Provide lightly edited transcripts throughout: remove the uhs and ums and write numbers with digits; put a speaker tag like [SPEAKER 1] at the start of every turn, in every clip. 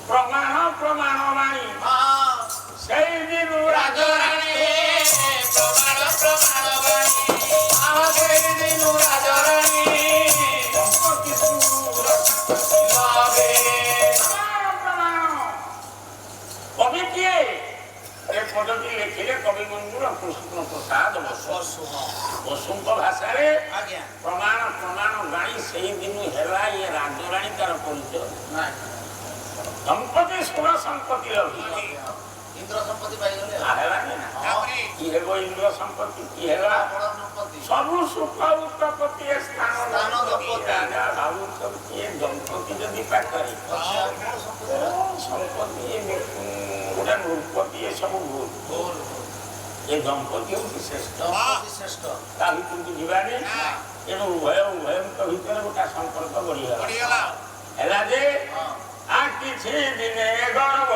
[SPEAKER 1] প্রমাণ প্রমাণ বাণী সেই দিন রাজরানী প্রমাণ প্রমাণ বাণী সেই দিন রাজরানী সম্পত্তি সুরক্ষে প্রমাণ কবি কিয়ে এ পদটি লেখিলে কবি বন্ধুর কৃষ্ণ প্রসাদ বসুଙ୍କ ভাষাରେ ପ୍ରମାଣ ପ୍ରମାଣ ଗାଇ ସେଇ ଦିନ ହେଲା ଇଏ ରାଜରାଣୀ ତାର ପରିଚୟ ସମ୍ପତ୍ତି ସୁର ସମ୍ପତ୍ତି
[SPEAKER 2] ଇନ୍ଦ୍ର ସମ୍ପତ୍ତି ପାଇଗଲେ
[SPEAKER 1] ହେଲାନି ନା କି ହେବ ଇନ୍ଦ୍ର ସମ୍ପତ୍ତି କି ହେଲା ସବୁ ସୁଖ ଉତ୍ପତ୍ତି ସ୍ଥାନ ରାଜା ଭାବୁଛନ୍ତି ଏ ଦମ୍ପତି ଯଦି ପାଖରେ ସମ୍ପତ୍ତି ଗୋଟେ ନୃପତି ଏସବୁ ଭୁଲ ଏ ଦମ୍ପତି ହେଉଛି ଶ୍ରେଷ୍ଠ ତା ଭିତରକୁ ଯିବାନି ତେଣୁ ଉଭୟଙ୍କ ଭିତରେ ଗୋଟେ ସମ୍ପର୍କ ବଢିଗଲା ହେଲା ଯେ ଆ କିଛି ଦିନେ ଗର୍ଭ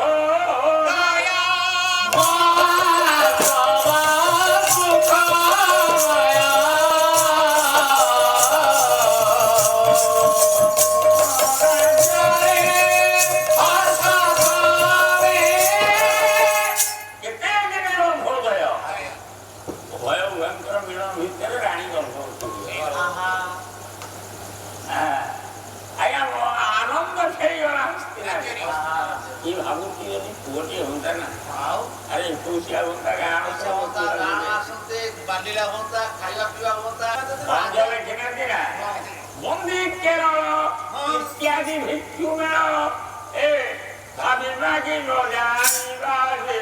[SPEAKER 1] বন্দী কেরল ইত্যাদি ভিক্ষু মেল এ ভাবি মাগি নজানিবাজে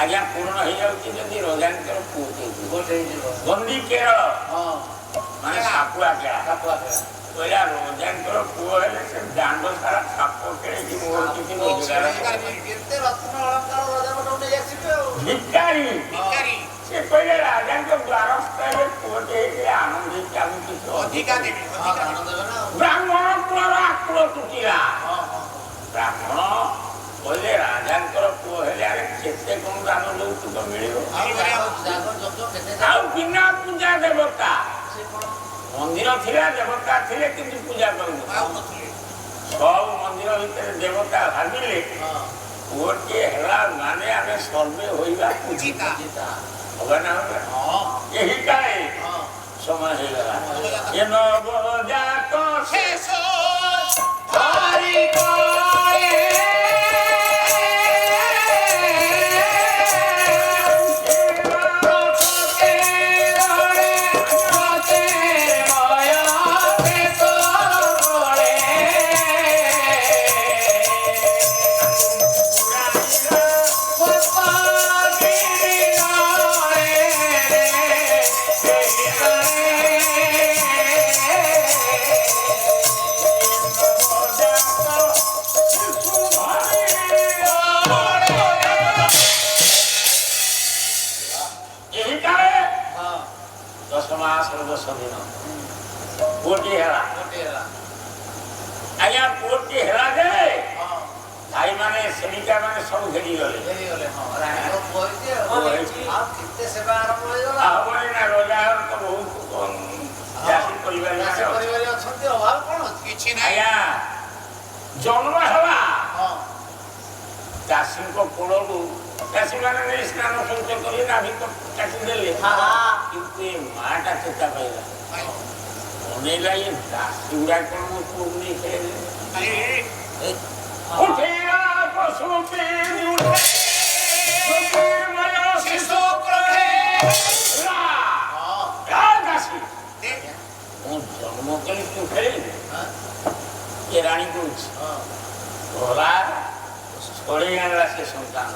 [SPEAKER 1] ଆଜ୍ଞା ପୂରଣ ହେଇଯାଉଛି ଯଦି ରଜାଙ୍କର ପୁଅ ବନ୍ଦୀ କେରଳ ମାନେ ସାପୁଆ କେଳା କହିଲା ରଜାଙ୍କର ପୁଅ ହେଲେ ସେ ଦାଣ୍ଡ ସାରା ସାପ ଖେଳିକି ମୋର କିଛି ଭିକାରୀ ସେ କହିଲେ ରାଜାଙ୍କ ଦ୍ୱାରସ୍ଥ ହେଲେ ପୁଅଟେ ହେଇଥିଲେ ଆନନ୍ଦ ହେଇକି ଆମକୁ କିଛି ଅଧିକା ଦେବେ ବ୍ରାହ୍ମଣ କୁଳର ଆକୁଳ ତୁଟିଲା ବ୍ରାହ୍ମଣ କହିଲେ ରାଜାଙ୍କର ପୁଅ ହେଲେ ଆରେ କେତେ କଣ ଦାନ ଯୌତୁକ ମିଳିବ ଆଉ ବିନା ପୂଜା ଦେବତା ମନ୍ଦିର ଥିଲା ଦେବତା ଥିଲେ କିନ୍ତୁ ପୂଜା କରୁନଥିଲେ ସବୁ ମନ୍ଦିର ଭିତରେ ଦେବତା ଭାବିଲେ ପୁଅଟିଏ ହେଲା ମାନେ ଆମେ ସର୍ବେ ହୋଇବା ଉଚିତ হবে না ଏହି କାଳେ ସମୟ ହେଇଗଲା ଏ ନବଜାତ ଶେଷ ଆଜ୍ଞା ପୁଅଟି ହେଲା ଯେ ଭାଇ ମାନେ ସେବିକା ମାନେ ସବୁ ଘେରି ଗଲେ ଜନ୍ମ ହେବା ଚାଷୀଙ୍କ କୋଳରୁ ଚାଷୀ ମାନେ ନେଇ ସ୍ନାନ ଶୌଚ କରି ନାଭି କାଟି ଦେଲେ କିନ୍ତୁ ଏ ମାଟା ଚେତା ପାଇଲା ଅନେଇଲା ଇଏ ଦାସୀ ଗୁଡା କଣ ମୋ ପୁଅକୁ ନେଇ ଖେଳିଲେ ଜନ୍ମ କରି ତୁ ଖେଳିଲି ଏ ରାଣୀ କହୁଛି ଗଲା ଛଡେଇ ଆଣିଲା ସେ ସନ୍ତାନ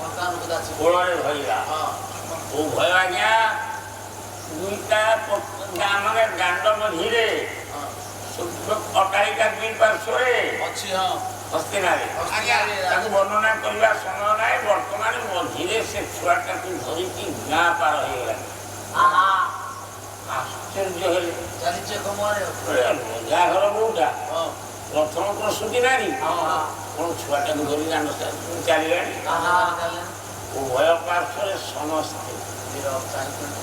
[SPEAKER 1] କୋଳରେ ଧରିଲା ଓ ଭୟ ଆଜ୍ଞା ଦୁଇଟା ମାନେ ଦାଣ୍ଡ ମଝିରେ ଅଟ୍ଟାଳିକା ଦୁଇ ପାର୍ଶ୍ୱରେ ହସ୍ତିନାରେ ତାକୁ ବର୍ଣ୍ଣନା କରି କହିବା ସମୟ ନାହିଁ। ବର୍ତ୍ତମାନ ମଝିରେ ସେ ଛୁଆଟାକୁ ଧରିକି ଗାଁ ପାର ହେଇଗଲାଣି। ଆଶ୍ଚର୍ଯ୍ୟ ହେଲେ
[SPEAKER 2] ଚାଲିଛେ କମରେ
[SPEAKER 1] ରଜା ଘର ବୋଉଟା ପ୍ରଥମ ପ୍ରସୂତି ନାରୀ କଣ ଛୁଆଟାକୁ ଧରି ଚାଲିଲାଣି। ଉଭୟ ପାର୍ଶ୍ୱରେ ସମସ୍ତେ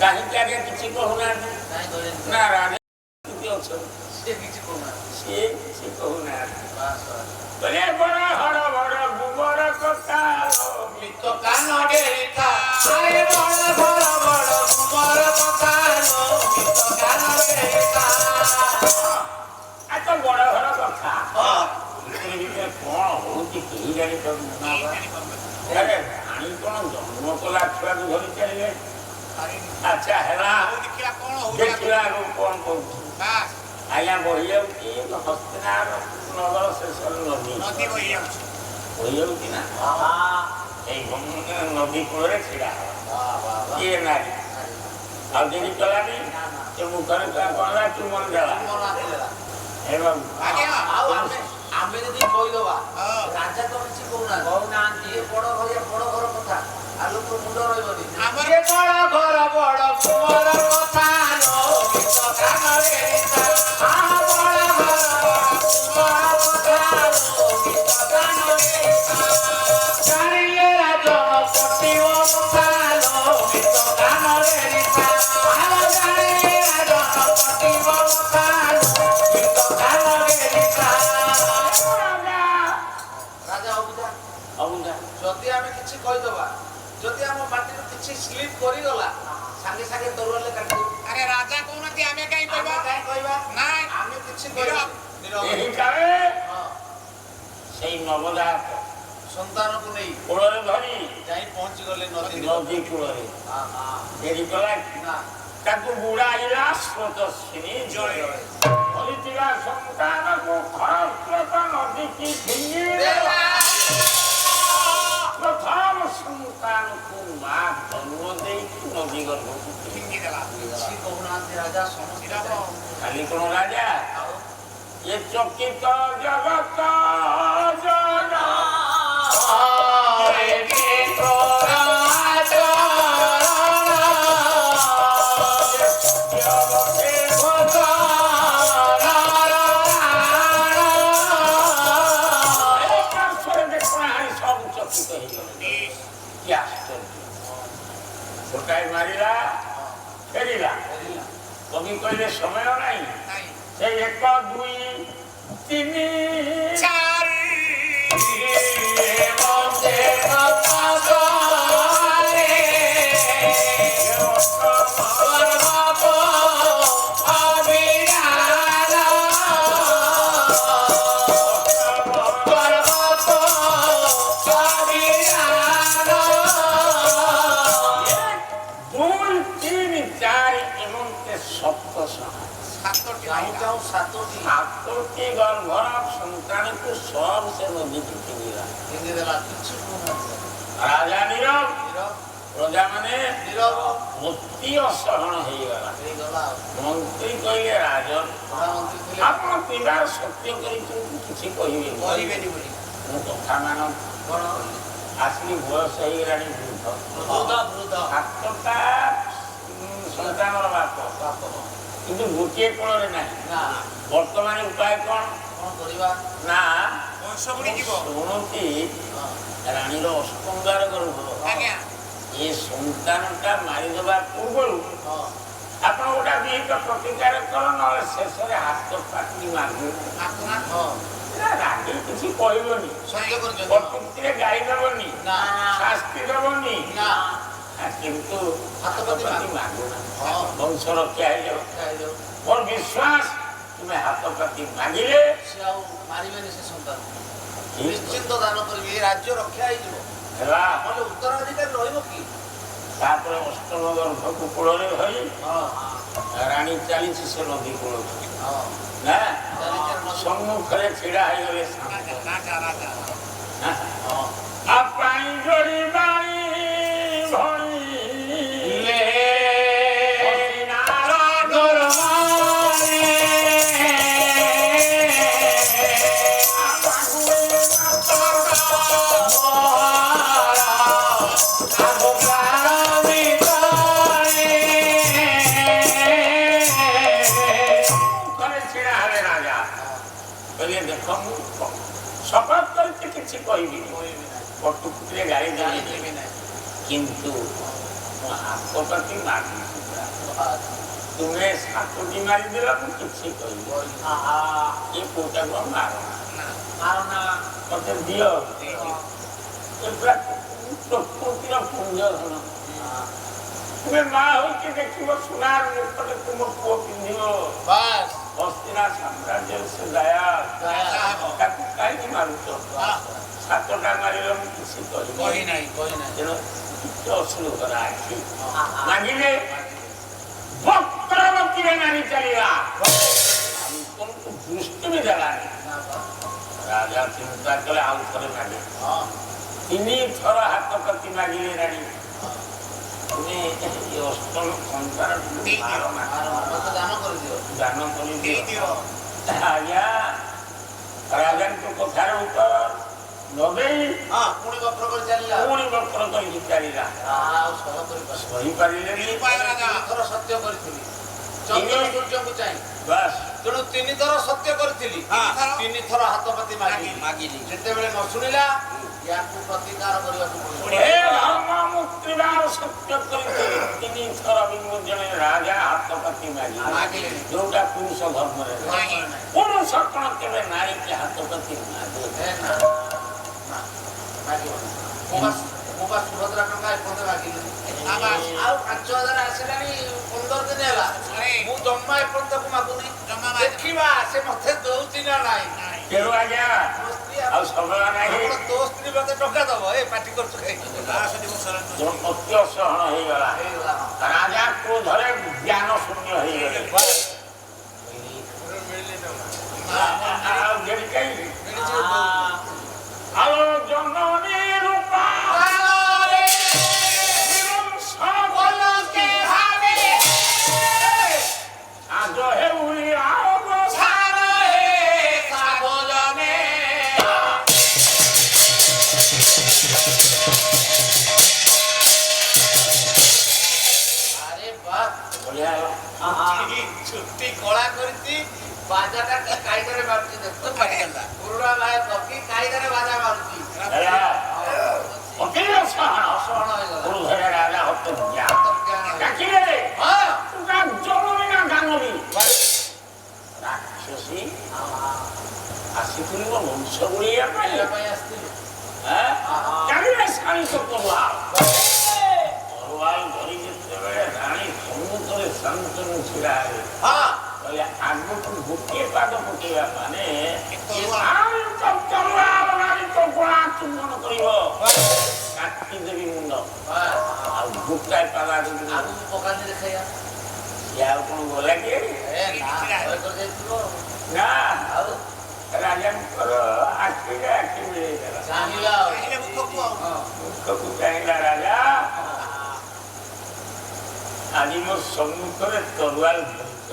[SPEAKER 1] କାହିଁକି ଆଜ୍ଞା କିଛି କହୁନାହାନ୍ତି? ନା ରାଜା ଅଛନ୍ତି ସିଏ କିଛି କହୁନାହାନ୍ତି। ବଡ ହର ବଡ ଗୁବର କଥା ତ ବଡ ଘର କଥା ଭିତରେ କଣ ହଉଛି କେହି ଜାଣିପାରୁନାହାନ୍ତି। ରାଣୀ କଣ ଜନ୍ମ କଲା ଛୁଆକୁ ଧରି ଚାଲିଲେ? ଆଚ୍ଛା ହେଲା ଦେଖିଲା ଆଗକୁ କଣ କରୁଛି? ଆଜ୍ଞା ବହି ଯାଉଛି ହସ୍ତିନାର ନଗର ଶେଷରେ ନଦୀ ବହିଯାଉଛି ନା ଏଇ ନଦୀ କୂଳରେ ଛିଡା କିଏ ନାରୀ ଆଉ ଯଦି କଲାନି ସେ ମୁଖରେ କହଲା ତୁ ମନ ଦେଲା
[SPEAKER 2] ଆମେ ଯଦି କହିଦବା ରାଜା ତ କିଛି କହୁନାହାନ୍ତି ବଡ ଘର କଥା ଆଲୋକ ମୁଣ୍ଡ ରହିବନି ଯଦି ଆମେ କିଛି କହିଦବା ଯଦି ଆମ ପାଟିରୁ କିଛି ସ୍ଲିପ୍ କରିଗଲା ସାଙ୍ଗେ ସାଙ୍ଗେ ତରୁଆଲେ କାଟିଦେବୁ।
[SPEAKER 3] ଆରେ ରାଜା କହୁନାହାନ୍ତି ଆମେ କାହିଁ କହିବା ନାଇଁ
[SPEAKER 2] ଆମେ କିଛି
[SPEAKER 1] ସେଇ ନବଜାତ
[SPEAKER 2] ସନ୍ତାନକୁ ନେଇ
[SPEAKER 1] କୂଳରେ ଧରି
[SPEAKER 2] ଯାଇ ପହଞ୍ଚିଗଲେ
[SPEAKER 1] ନଦୀ କୂଳରେ ଡେରି କଲା ତାକୁ ବୁଡାଇଲା ସ୍ରୋତସ୍ୱିନୀ ଜଳେ ଧରିଥିବା ସନ୍ତାନକୁ ଖରସ୍ରୋତ ନଦୀକି ଫିଙ୍ଗି ଦେଲା। ପ୍ରଥମ ସନ୍ତାନକୁ ମା ଜନ୍ମ ଦେଇକି ନଦୀ ଗର୍ଭକୁ ଫିଙ୍ଗିଦେଲା।
[SPEAKER 2] କହୁନାହାନ୍ତି ରାଜା ସମସ୍ତେ
[SPEAKER 1] ଖାଲି କଣ ରାଜା ଏ ଚକିତ ଜଗତ ଜନ ଗୋଟାଏ ମାରିଲା ଫେରିଲା। କବି କହିଲେ ସମୟ ନାହିଁ ସେ 1 2 3 ସାତୋଟି ଗର୍ଭର ସନ୍ତାନକୁ ସବୁ ସେ ନଦୀକୁ ଫିଙ୍ଗିଦେଲା। ରାଜା ନୀରବ ପ୍ରଜାମାନେ ଅତି ଅସହନ ହେଇଗଲା। ମନ୍ତ୍ରୀ କହିଲେ ରାଜନ ଆପଣ ପିଲାର ସତ୍ୟ କରିଛନ୍ତି କିଛି କହିବେନି ମୁଁ କଥା ମାନ ଆସିକି ବୟସ ହେଇଗଲାଣି ବୃଦ୍ଧ 7ଟା ସନ୍ତାନର ବାପ କିନ୍ତୁ ଗୋଟିଏ କୋଳରେ ନାହିଁ। ବର୍ତ୍ତମାନ ଉପାୟ କଣ କରିବା ନା ଶୁଣନ୍ତି ରାଣୀର ଅଷ୍ଟଙ୍ଗାର ଗର୍ଭ ଏ ସନ୍ତାନଟା ମାରିଦେବା ପୂର୍ବରୁ ଆପଣ ଗୋଟେ ବିହିତ ପ୍ରତିକାର କର ନହେଲେ ଶେଷରେ ହାତ ପାଟି ମାଗୁ ରାଗି କିଛି କହିବନି ପ୍ରକୃତିରେ ଗାଇ ଦେବନି ଶାସ୍ତି ଦେବନି କିନ୍ତୁ ହାତପାତି ମାଗୁନା ବଂଶ ରକ୍ଷା ହେଇଯାଉ। ମୋର ବିଶ୍ୱାସ ତୁମେ ହାତପାତି ମାଗିଲେ
[SPEAKER 2] ସେ ଆଉ ମାରିବେନି ସେ ସନ୍ତାନ ନିଶ୍ଚିନ୍ତ ଦାନ କରିବେ ଏ ରାଜ୍ୟ ରକ୍ଷା ହେଇଯିବ
[SPEAKER 1] ହେଲା
[SPEAKER 2] ନହେଲେ ଉତ୍ତରାଧିକାରୀ ରହିବ କି?
[SPEAKER 1] ତାପରେ ଅଷ୍ଟମ ଗର୍ଭକୁ କୂଳରେ ଧରି ରାଣୀ ଚାଲିଛି ସେ ନଦୀ କୂଳକୁ ନା ସମ୍ମୁଖରେ ଛିଡା ହେଇଗଲେ ପାଣି ଯୋଡ଼ି ବାଣି ଭଣିଲେ
[SPEAKER 2] Oh
[SPEAKER 1] ଛିଡ଼ା ହେଲେ ରାଜା କହିଲେ ଦେଖ ମୁଁ ଶପଥ କରିଛି କିଛି କହିବିନି କଟୁକୁଟିରେ ଗାଳି ଦେବି କିନ୍ତୁ ମୋ ହାତ ପ୍ରତି ମାଗିଛି ତୁମେ ସାତଟି ମାରିଦେଲ ମୁଁ କିଛି କହିବି ଏ ପୁଅଟାକୁ ମାରନା ମତେ ଦିଅ ଏ ପୁରା ପ୍ରକୃତିର ପୁଞ୍ଜଧନ ତୁମେ ମା ହୋଇକି ଦେଖିବ ସୁନାର ମୁକୁଟ ତୁମ ପୁଅ ପିନ୍ଧିବ ହସ୍ତିନା ସାମ୍ରାଜ୍ୟ ସେ ଦୟା ତାକୁ କାହିଁକି ମାରୁଛ ସାତଟା ମାରିଲ ମୁଁ କିଛି କହିବି ତେଣୁ ଅସୁର ଆଖି ମାଗିଲେ ବକ୍ରବତୀରେ ମାରି ଚାଲିଲା ଦୃଷ୍ଟି ବି ଦେଲାନି ରାଜା ଚିନ୍ତା କଲେ ଆଉ ଥରେ ମାଗେ 3 ଥର ହାତ ପ୍ରତି ମାଗିଲେ ରାଣୀ তুমি অষ্টম সন্তান দান କରିଦିଅ ଆଜ୍ଞା ରାଜାଙ୍କ କଥାର ଉତ୍ତର ନଦେଇ
[SPEAKER 2] ପୁଣି ବକ୍ର କରି ଚାଲିଲା
[SPEAKER 1] ପୁଣି ବକ୍ର କରିକି ଚାଲିଲା ସହିପାରିଲେନି
[SPEAKER 2] ଥର ସତ୍ୟ କରିଥିଲି ଚନ୍ଦ୍ର ସୂର୍ଯ୍ୟଙ୍କୁ ଚାହିଁ
[SPEAKER 1] ବାସ୍
[SPEAKER 2] ତେଣୁ 3 ଥର ସତ୍ୟ କରିଥିଲି 3 ଥର ହାତ ପାତି ମାଗିଲି ଯେତେବେଳେ ନ ଶୁଣିଲା ୟାକୁ ପ୍ରତିକାର କରିବାକୁ
[SPEAKER 1] ସତ୍ୟ କରିଥିଲି 3 ଥର ଜଣେ ରାଜା ହାତ ପାତି ମାଗିଲେ ଯୋଉଟା ପୁରୁଷ ଧର୍ମରେ ପୁରୁଷ କଣ କେବେ ନାରୀ କି ହାତ ପାତି
[SPEAKER 2] ସୁଭଦ୍ରା ଟଙ୍କା ଏପର୍ଯ୍ୟନ୍ତ ମାଗିଲି ଆଉ 5,000 ଆସିଲାଣି 15 ଦିନ ହେଲା ମୁଁ ଜମା ଏପର୍ଯ୍ୟନ୍ତ ମାଗୁନି ଦେଖିବା ସେ ମତେ ଦଉଛି ନା ନାହିଁ
[SPEAKER 1] ଆଜ୍ଞା ଆଉ ସମୟ ନାହିଁ
[SPEAKER 2] ତୋ ସ୍ତ୍ରୀ ମତେ ଟଙ୍କା ଦବ ଏ ପାଟି କରୁଛୁ
[SPEAKER 1] ଅତ୍ୟ ସହନ ହେଇଗଲା ରାଜା କ୍ରୋଧରେ ଜ୍ଞାନ ଶୂନ୍ୟ ହେଇଗଲେ ଆଉ ଜନନୀ ରୂପା
[SPEAKER 2] ଛୁଟି କଳା କରିଛି ବାଜାଟା କାଇଦାରେ ମାରୁଛି ପୁରୁଣା ଭାଇ ପକି କାଇଦାରେ ବାଜା ମାରୁଛି
[SPEAKER 1] ଆସିଥିଲି ମୋ ବଂଶ ବୁଳିବା ପାଇଁ
[SPEAKER 2] ଆସିଥିଲି
[SPEAKER 1] ଧରି ଯେତେବେଳେ ରାଣୀ ସମ୍ମୁଖରେ ଶାନ୍ତନୁ ଛିଡ଼ା ହେଲେ କହିଲେ ଆଗକୁ ଗୋଟିଏ ପାଦ ପକେଇବା ମାନେ ଚୁମ୍ବନ କରିବ କାଟିଦେବି ମୁଣ୍ଡ ଆଉ ଗୋଟାଏ ପାଦ ଆଗକୁ
[SPEAKER 2] ପକାନ୍ତି ଦେଖାଇବା
[SPEAKER 1] ସିଏ ଆଉ କଣ ଗଲା କି ନା ଆଉ ରାଜାଙ୍କର ଆଖିରେ ଆଖି ମିଳେଇଦେଲା ମୁଖକୁ ଚାହିଁଲା ରାଜା ଆଜି ମୋ ସମ୍ମୁଖରେ ତରୁଆଲ ଧରିଛ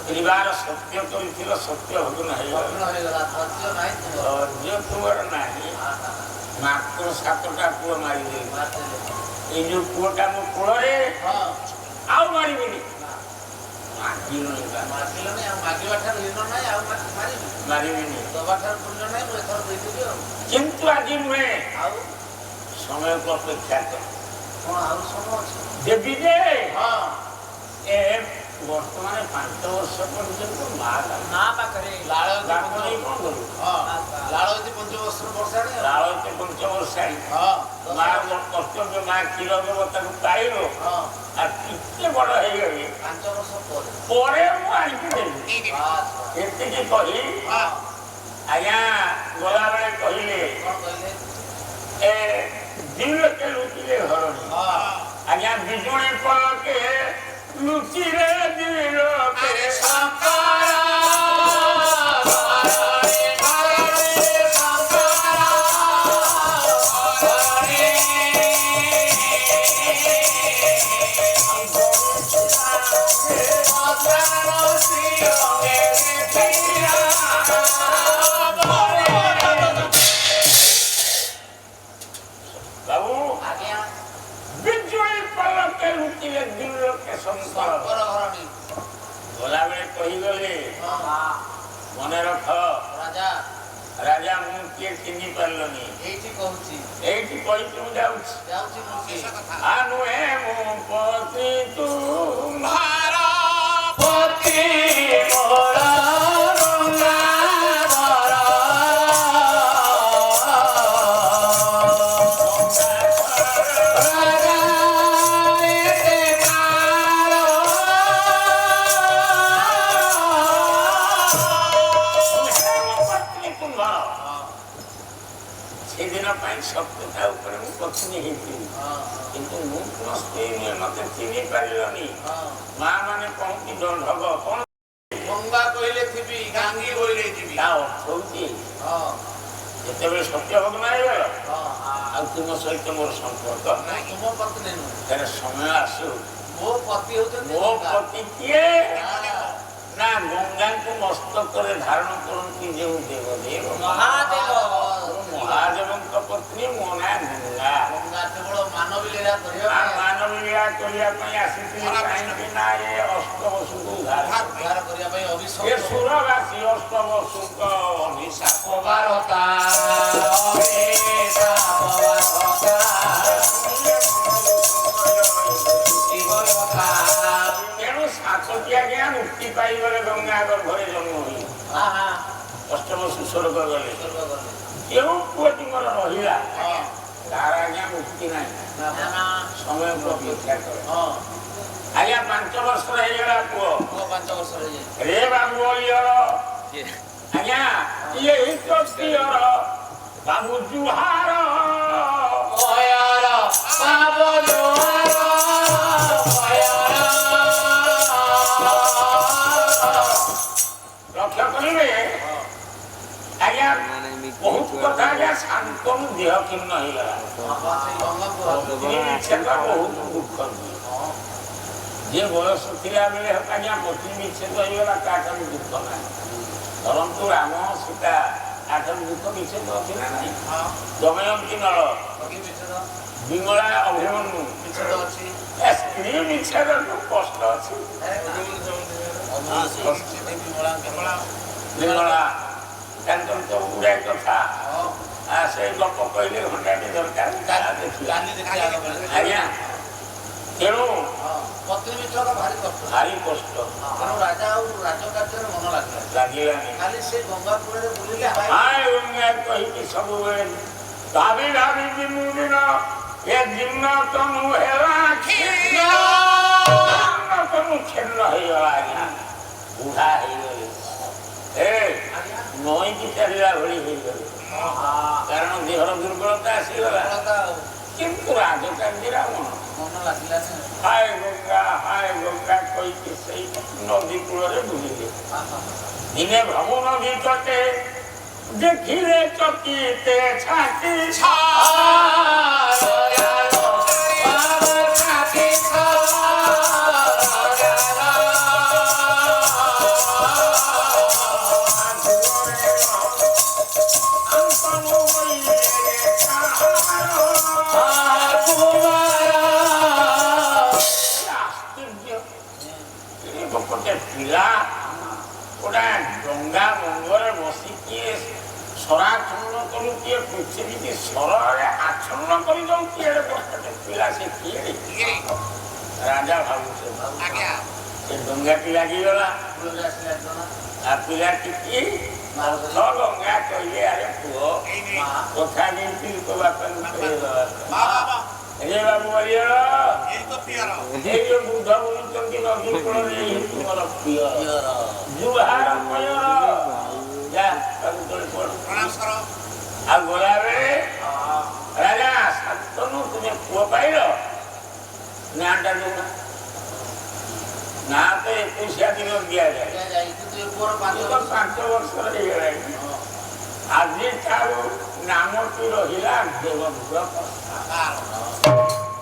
[SPEAKER 1] ପରିବାର ସତ୍ୟ କରିଥିଲ ସତ୍ୟ ଭଗ୍ନ ହେଇଗଲା ଧୈର୍ଯ୍ୟ ତୁମର ନାହିଁ ମାତ୍ର 7ଟା ପୁଅ ମାରିଦେଲି ଏଇ ଯୋଉ ପୁଅଟା ମୋ କୋଳରେ ଆଉ ମାରିବିନି ମାରିବିନି କିନ୍ତୁ ଆଜି ନୁହେଁ ସମୟକୁ ଅପେକ୍ଷା କର ଦେବୀ ଯେ ବର୍ତ୍ତମାନ 5 ବର୍ଷ ପର୍ଯ୍ୟନ୍ତ ମା ପାଖରେ ଲାଳୟତୀ ପଞ୍ଚବର୍ଷାଣୀ ମା କର୍ତ୍ତବ୍ୟ ମା କ୍ଷୀର ଦେବ ତାକୁ ପାଇବ ଆଉ ଟିକେ ବଡ ହେଇଗଲି
[SPEAKER 2] 5 ବର୍ଷ
[SPEAKER 1] ପରେ ମୁଁ ଆଣିକି ଦେବି ଏତିକି କହି ଆଜ୍ଞା ଗଲାବେଳେ କହିଲେ ଏ ଦିନକେ ଲୁଚିଲେ ଘରଣୀ ଆଜ୍ଞା ବିଜୁଳି ପଳକେ ଲୁଚିରେ ଦିନକେ ବାବୁ ଲୋକେ ଲୁଚିଲେ ଦୁଇ ଲୋକେ ଶଙ୍କର
[SPEAKER 2] ଘରଣୀ
[SPEAKER 1] ଗଲାବେଳେ କହିଗଲେ ମନେ ରଖ
[SPEAKER 2] ରାଜା
[SPEAKER 1] ରାଜା ମୁଁ କିଏ ଚିହ୍ନି ପାରିଲନି
[SPEAKER 2] ଏଇଠି କହୁଛି
[SPEAKER 1] ଏଇଠି କହିକି ମୁଁ ଯାଉଛି
[SPEAKER 2] ଯାଉଛି ମୁଁ
[SPEAKER 3] ଶେଷ କଥା
[SPEAKER 1] ନୁହେଁ ମୁଁ ପତି ତୁ
[SPEAKER 3] ଭାର
[SPEAKER 1] ପତି ମୋର ଗଙ୍ଗା ଧର। ରାଜା ଏତେ ମାର ପତ୍ନୀ କୁମ୍ଭର ସେଦିନ ପାଇଁ ସତ୍ୟତା ଉପରେ ମୁଁ ପତ୍ନୀ ହେଇଥିଲି କିନ୍ତୁ ମୁଁ କଣ ସ୍ତ୍ରୀ ନୁହେଁ ମତେ ଚିହ୍ନି ପାରିଲନି ମା ମାନେ କହନ୍ତି ଦଣ୍ଡକ କଣ
[SPEAKER 2] ଗଙ୍ଗା କହିଲେ ଥିବି ଗାଙ୍ଗୀ କହିଲେ ଯିବି
[SPEAKER 1] ତା ଅର୍ଥ ହଉଛି ଯେତେବେଳେ ସତ୍ୟ ଭଗ୍ନ ହେଇଗଲ ଆଉ ତୁମ ସହିତ ମୋର ସମ୍ପର୍କ ନାହିଁ
[SPEAKER 2] ତୁମ ପତ୍ନୀ ନୁହେଁ
[SPEAKER 1] ତାର ସମୟ ଆସୁ
[SPEAKER 2] ମୋ ପତି ହଉଛନ୍ତି
[SPEAKER 1] ମୋ
[SPEAKER 2] ଗଙ୍ଗା।
[SPEAKER 1] ପତି କିଏ ନା ଗଙ୍ଗାଙ୍କୁ ମସ୍ତକରେ ଧାରଣ କରନ୍ତି ଯେଉଁ ଦେବଦେବ
[SPEAKER 2] ମହାଦେବ
[SPEAKER 1] ମହାଦେବଙ୍କ ପତ୍ନୀ ମୋ ନାଁ ଗଙ୍ଗା
[SPEAKER 2] ଗଙ୍ଗା କେବଳ ମାନବୀ ଲୀଳା କରିବା
[SPEAKER 1] ଆଉ
[SPEAKER 2] ପାଇଁ
[SPEAKER 1] ମାନବ ଲୀଳା କରିବା ପାଇଁ ଆସିଥିଲି କାହିଁକି ନା ଏ ଅଷ୍ଟବସୁକୁ ଉଦ୍ଧାର
[SPEAKER 2] ଉଦ୍ଧାର କରିବା ପାଇଁ
[SPEAKER 1] ଏ
[SPEAKER 2] ଅଭିଷେକ
[SPEAKER 1] ସୁରବାସୀ ଅଷ୍ଟବସୁଙ୍କ ଅଭିଶାପ
[SPEAKER 2] ବାରତା
[SPEAKER 1] ତେଣୁ ସାତଟି ଆଜ୍ଞା ମୁକ୍ତି ପାଇଗଲେ ଗଙ୍ଗା ଗର୍ଭରେ ଜନ୍ମ ହୋଇ ଅଷ୍ଟବସୁ ସ୍ୱର୍ଗ ଗଲେ କେଉଁ ପୁଅଟି ମୋର ରହିଲା ତାର ଆଜ୍ଞା ମୁକ୍ତି ନାହିଁ ସମୟକୁ ଅପେକ୍ଷା କରେ ଆଜ୍ଞା 5 ବର୍ଷର ହେଇଗଲା ପୁଅ
[SPEAKER 2] 5 ବର୍ଷ ହେଇଯାଇଛି
[SPEAKER 1] ରେ ବାବୁ ଅଲିଅର ଆଜ୍ଞା ଇଏ ହିତର ବାବୁ ଜୁହାର ବାବୁ ଜୁହାର ଲକ୍ଷ୍ୟ କରିବେ ଆଜ୍ଞା ବହୁତ କଥା ଆଜ୍ଞା ଶାନ୍ତନୁ ଦେହ କ୍ଷୀର୍ଣ୍ଣ ହେଇଗଲା ବିଚ୍ଛେଦ ବହୁତ ଦୁଃଖ ଯିଏ ବୟସ ଥିଲା ବେଳେ ଆଜ୍ଞା ପତ୍ନୀ ବିଚ୍ଛେଦ ହେଇଗଲା ତାଠାରୁ ଦୁଃଖ ନାହିଁ ଧରନ୍ତୁ ରାମ ସୀତା ତାଠାରୁ ଦୁଃଖ ବିଚ୍ଛେଦ ଅଛି ନା ନାହିଁ ଦମୟନ୍ତୀ ନଳ ବିମଳା ଅଭିମନ୍ୟୁ ସ୍ତ୍ରୀ ବିଚ୍ଛେଦକୁ କଷ୍ଟ ଅଛି ବିମଳା ତାଙ୍କର ତ ଗୁଡ଼ାଏ କଥା ସେ ଗପ କହିଲେ ଘଣ୍ଟାଟି ଦରକାର ଆଜ୍ଞା ତେଣୁ
[SPEAKER 2] ପତ୍ନୀ ବିଚ୍ଛେଦ ଭାରି କଷ୍ଟ
[SPEAKER 1] ଭାରି କଷ୍ଟ
[SPEAKER 2] ତେଣୁ ରାଜା ଆଉ ରାଜକାର୍ଯ୍ୟରେ ମନ
[SPEAKER 1] ଲାଗିଲାନି
[SPEAKER 2] ଖାଲି ସେ ଗଙ୍ଗାପୁରରେ ବୁଲିଲେ
[SPEAKER 1] କହିକି ସବୁବେଳେ ଭାବି ଭାବି ଦିନୁ ଦିନ ଏ ଦିନ ତନୁ ହେଲା ତନୁ ଛିନ୍ନ ହେଇଗଲା ଆଜ୍ଞା ବୁଢା ହେଇଗଲେ ନଈକି ଚାଲିଲା ଭଳି ହେଇଗଲେ କାରଣ ଦେହର ଦୁର୍ବଳତା ଆସିଗଲା କିନ୍ତୁ ରାଜକାର୍ଯ୍ୟରେ
[SPEAKER 2] ମନ ଲାଗିଲାନି
[SPEAKER 1] ହାୟ ଗଙ୍ଗା କହିକି ସେଇ ନଦୀ କୂଳରେ ବୁଲିଲେ ଦିନେ ଭ୍ରମୁ ନଦୀ ତଟେ ଦେଖିଲେ ଚକିତେ ଛାତି ପିଲା ଗୋଟା ଡଙ୍ଗା ମଙ୍ଗରେ ବସିକି ସରାଚ୍ଛନ୍ନ କରୁଛି ପୃଥିବୀକି ସରରେ ଆଚ୍ଛନ୍ନ କରିଦଉଛି ପିଲା ସେ କିଏ ରାଜା ଭାବୁছে ସେ ଡଙ୍ଗାଟି ଲାଗିଗଲା ଆଉ ପିଲାଟି କି ଗଙ୍ଗା କହିଲେ ଆରେ ପୁଅ କଥା ଦେଇଥିଲି ତୋ ବାପାଙ୍କୁ କହିଦେବା रे बाबू बलियर
[SPEAKER 3] ये तो पियर
[SPEAKER 1] ये जो बुद्धा बोलुचंती नदी कूଳରେ ଏହି ତୁମର ପ୍ରିୟ ଜୁହାର ମୟର ଯା ତାକୁ ତଳେ ପଡ଼
[SPEAKER 3] प्रणाम करो
[SPEAKER 1] ଆଉ ଗଲାବେଳେ ରାଜା ଶାନ୍ତନୁ ତୁମେ ପୁଅ ପାଇଲ ନାଁଟା ଦେଉନା ନାଁ ତ 21 ଦିନ ଦିଆଯାଏ ତ 5 ବର୍ଷର ହେଇଗଲାଣି ଆଜି ଠାରୁ ନାମଟି ରହିଲା ଦେବବ୍ରତ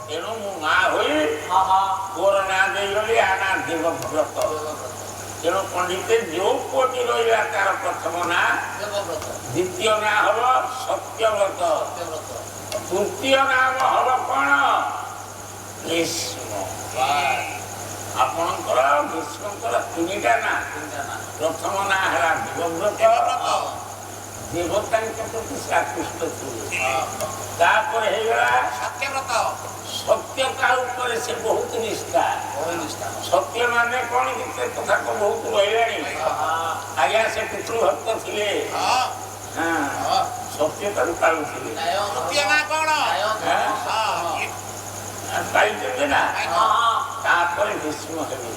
[SPEAKER 1] ତେଣୁ ମୁଁ ମା ହୋଇ ପୁଅର ନାଁ ଦେଇଗଲି ଆ ନାଁ ଦେବବ୍ରତ ତେଣୁ ପଣ୍ଡିତେ ଯୋଉ ପୁଅଟି ରହିଲା ତାର ପ୍ରଥମ ନାଁ ଦ୍ୱିତୀୟ ନାଁ ହବ ସତ୍ୟବ୍ରତ ତୃତୀୟ ନାମ ହବ କଣ ଭୀଷ୍ମ ଆପଣଙ୍କର ଭୀଷ୍ମଙ୍କର ତିନିଟା ନା। ପ୍ରଥମ ନାଁ ହେଲା ଦେବବ୍ରତ। ଦେବତାଙ୍କ ପ୍ରତି ସେ ଆକୃଷ୍ଟ ଥିଲେ। ତାପରେ ହେଇଗଲା
[SPEAKER 3] ସତ୍ୟବ୍ରତ।
[SPEAKER 1] ସତ୍ୟ କାହା ଉପରେ ସେ ବହୁତ ନିଷ୍ଠା। ସତ୍ୟ ମାନେ କଣ କି ସେ କଥା ତ ବହୁତ ରହିଲାଣି। ଆଜ୍ଞା ସେ ପିତୃଭକ୍ତ ଥିଲେ। ସତ୍ୟତାକୁ ପାଳୁଥିଲେ।
[SPEAKER 3] ତୃତୀୟ ନାଁ କଣ?
[SPEAKER 1] ପାଇଛନ୍ତି ନା। ତାପରେ ଭୀଷ୍ମ ହେବେ।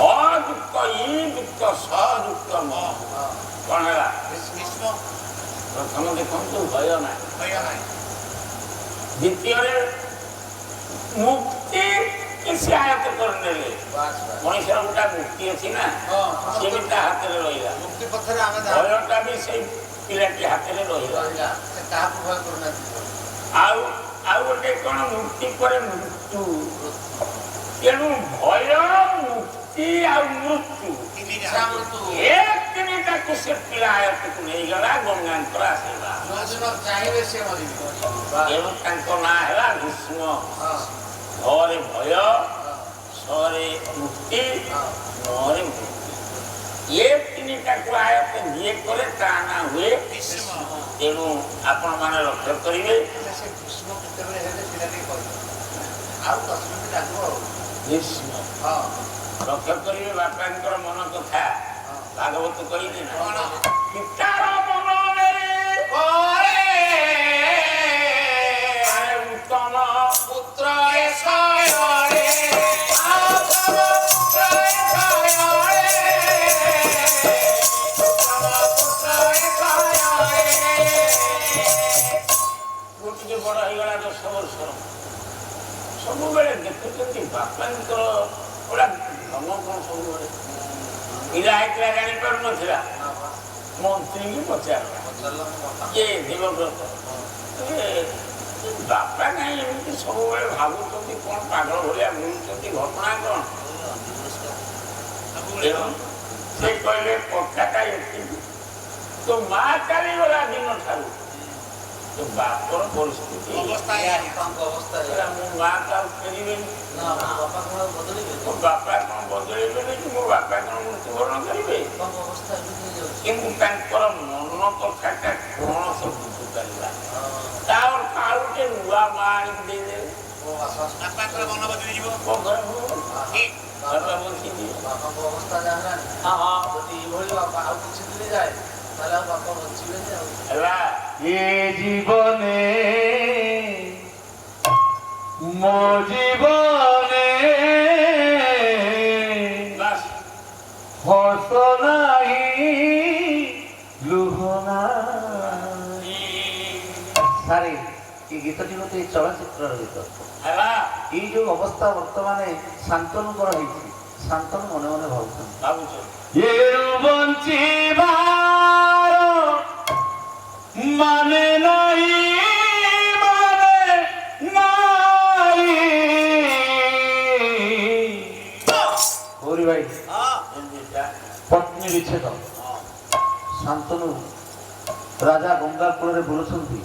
[SPEAKER 1] ଅଯୁକ୍ତ ଇ ଯୁକ୍ତ ସଯୁକ୍ତ ମ। କଣ ହେଲା? ପ୍ରଥମ ଦେଖନ୍ତୁ ଭୟ ନାହିଁ। ଦ୍ୱିତୀୟରେ ମୁକ୍ତି କିଛି ଆୟତ କରିନେଲେ। ମଣିଷର ଗୋଟେ ମୁକ୍ତି ଅଛି ନା, ସିଏ ବି ତା ହାତରେ ରହିଲା। ଭୟଟା ବି ସେଇ ପିଲାଟି ହାତରେ ରହିଲା। ଆଉ ଗୋଟେ କଣ ମୁକ୍ତି ପରେ ମୃତ୍ୟୁ। ତେଣୁ ଭୟ, ମୁକ୍ତି ଆଉ ମୃତ୍ୟୁ ଏ ତିନିଟାକୁ ସେ ପିଲା ଆୟତକୁ ନେଇଗଲା। ଗଙ୍ଗାଙ୍କର ଆସିଲା। ତେଣୁ ତାଙ୍କ ନାଁ ହେଲା ଭୀଷ୍ମ। ଘରେ ଭୟ, ସରେ ମୁକ୍ତି, ନରେ ମୁକ୍ତି। ଏ ତିନିଟାକୁ ଆୟତ ଯିଏ କରେ ତା ନାଁ ହୁଏ ଭୀଷ୍ମ। ତେଣୁ ଆପଣମାନେ ଲକ୍ଷ୍ୟ କରିବେ ଭୀଷ୍ମ। ଲକ୍ଷ୍ୟ କରିବେ ବାପାଙ୍କର ମନ କଥା। ଭାଗବତ କହିଲେ ନା, ପିତାର ମନ ଉତ୍ତମ
[SPEAKER 3] ପୁତ୍ର
[SPEAKER 1] ଟିକେ ବଡ ହେଇଗଲା 10 ବର୍ଷର। ସବୁବେଳେ ଦେଖୁଛନ୍ତି ବାପାଙ୍କର ଗୋଟା ଧନ କଣ ସବୁବେଳେ। ପିଲା ହେଇଥିଲା ଜାଣିପାରୁନଥିଲା। ମନ୍ତ୍ରୀ କି ପଚାରିଲା ଯେ ଦେବବ୍ରତ ବାପା କାହିଁ ଏମିତି ସବୁବେଳେ ଭାବୁଛନ୍ତି, କଣ ପାଗଳ ଭଳିଆ ବୁଲୁଛନ୍ତି, ଘଟଣା କଣ? ସେ କହିଲେ କଥାଟା ଏତିକି, ତୋ ମା ଚାଲିଗଲା ଦିନ ଠାରୁ ତୋ ବାପର ପରିସ୍ଥିତି
[SPEAKER 3] ଅବସ୍ଥା
[SPEAKER 1] ମୋ ମା କାହାକୁ ଫେରିବେନି। ମୋ ବାପା କଣ ବଦଳେଇବେନି କି ମୋ ବାପା କଣ ମୃତ୍ୟୁବରଣ କରିବେ? କିନ୍ତୁ ତାଙ୍କର ମନ କଥାଟା କଣ ସେ ବୁଝିପାରିଲା। ତା ଅର୍ଥ ଆଉ ଗୋଟେ ନୂଆ ମା ଆଣିକି ଦେଇଦେଲେ।
[SPEAKER 3] ବାପାଙ୍କର ମନ ବଦଳିଯିବ।
[SPEAKER 1] ବାପା ବଞ୍ଚିଯିବେ। ହେଲା
[SPEAKER 4] ଏ ଜୀବନେ ମୋ ଜୀବନେ ହସ ନାହିଁ ଲୁହ ନାହିଁ। ସାରେ এই গীতটি হচ্ছে এই চলচ্চিত্রর গীত।
[SPEAKER 1] ହେଲା
[SPEAKER 4] এই যে অবস্থা বর্তমানে শান্তনুকর হয়েছে, শান্তনু মনে মনে ভাবছেন
[SPEAKER 1] ଭାବୁଛନ୍ତି
[SPEAKER 4] এরু বঞ্চিবার মানে নাই, মানে নাই। গৌরী ভাই পত্নী বিচ্ছেদ শান্তনু রাজা গঙ্গার কূଳରେ ବୁଲୁଛନ୍ତି।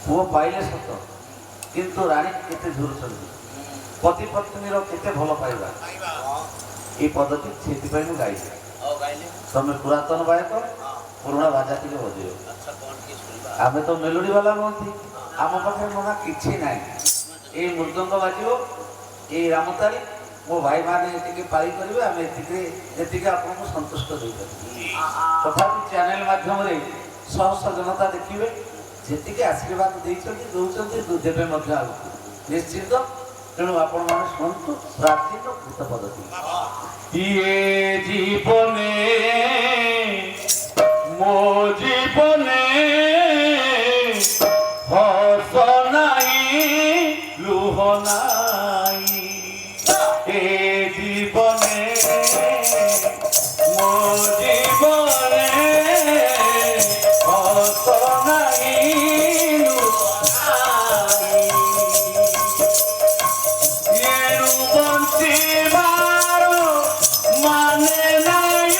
[SPEAKER 4] ପୁଅ ପାଇଲେ ସତ, କିନ୍ତୁ ରାଣୀ କେତେ ଝୁରୁଛନ୍ତି। ପତି ପତ୍ନୀର କେତେ ଭଲ ପାଇବା। এই পদটি ସେଥିପାଇଁ ମୁଁ ଗାଇଛି। ତମେ ପୁରାତନ ଗାୟକ, ପୁରୁଣା ବାଜା ଟିକେ ବଜେଇବ। ଆମେ ତ ମେଲୋଡି ବାଲା ନୁହନ୍ତି, ଆମ ପାଖରେ ମନା କିଛି ନାହିଁ। ଏଇ ମୃଦଙ୍ଗ ବାଜିବ, ଏଇ ରାମତାଳି, ମୋ ଭାଇମାନେ ଏତିକି ପାଳି କରିବେ, ଆମେ ଏତିକି ଆପଣଙ୍କୁ ସନ୍ତୁଷ୍ଟ ଦେଇପାରିବୁ। ତଥାପି ଚ୍ୟାନେଲ ମାଧ୍ୟମରେ ଶହ ଶହ ଜନତା ଦେଖିବେ, ଯେତିକି ଆଶୀର୍ବାଦ ଦେଇଛନ୍ତି, ଦଉଛନ୍ତି, ଦେବେ ମଧ୍ୟ ଆଗକୁ ନିଶ୍ଚିତ। ତେଣୁ ଆପଣମାନେ ଶୁଣନ୍ତୁ ପ୍ରାଚୀନ ଗୀତ ପଦ୍ଧତି। ଇଏ ଜୀବନେ ମୋ ଜୀବନେ ହସ ନାହିଁ ଲୁହ ନାହିଁ। ଏ ଜୀବନେ ମୋ ଜୀବନେ ହସ ନାହିଁ ଲୁହ ନାହିଁ। এরু বঞ্চিবার মানে নাই,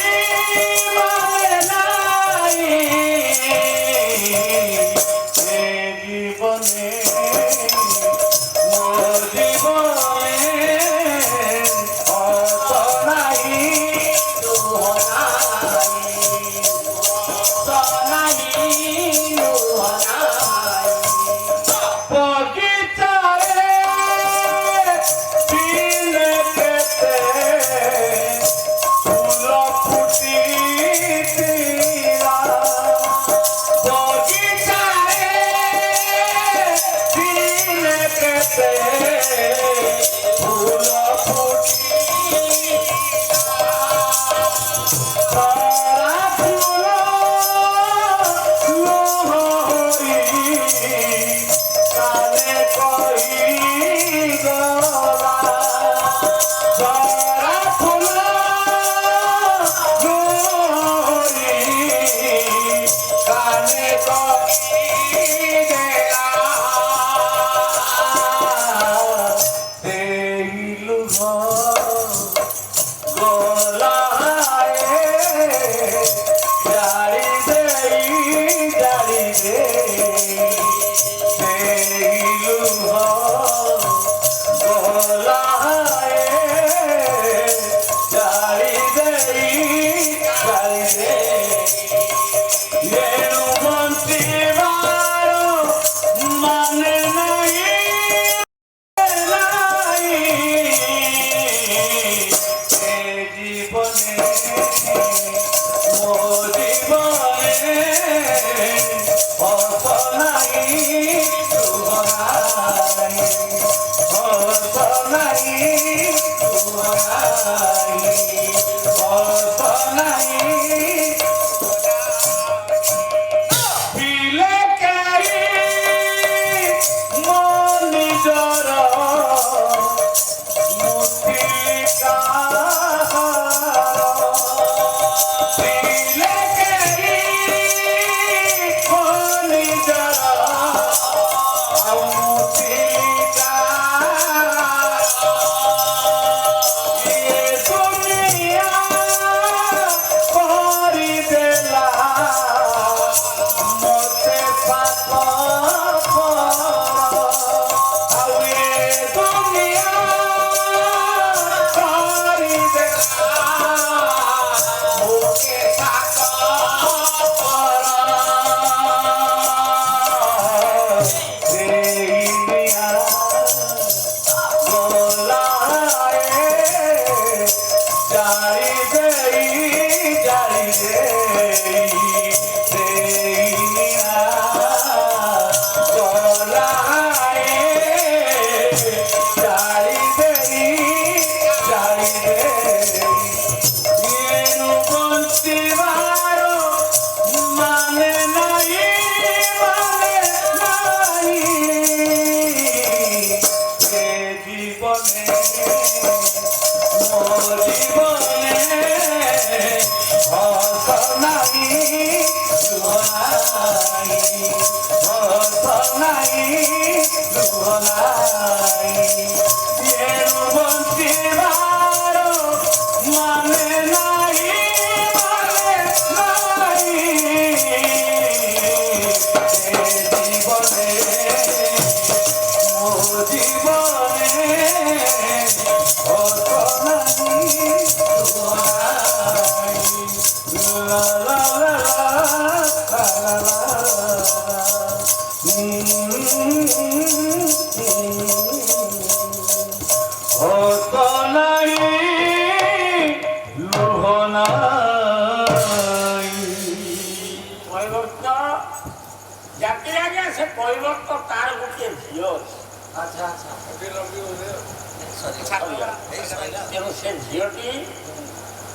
[SPEAKER 4] মানে নাই। এ জীবনে মো জীবন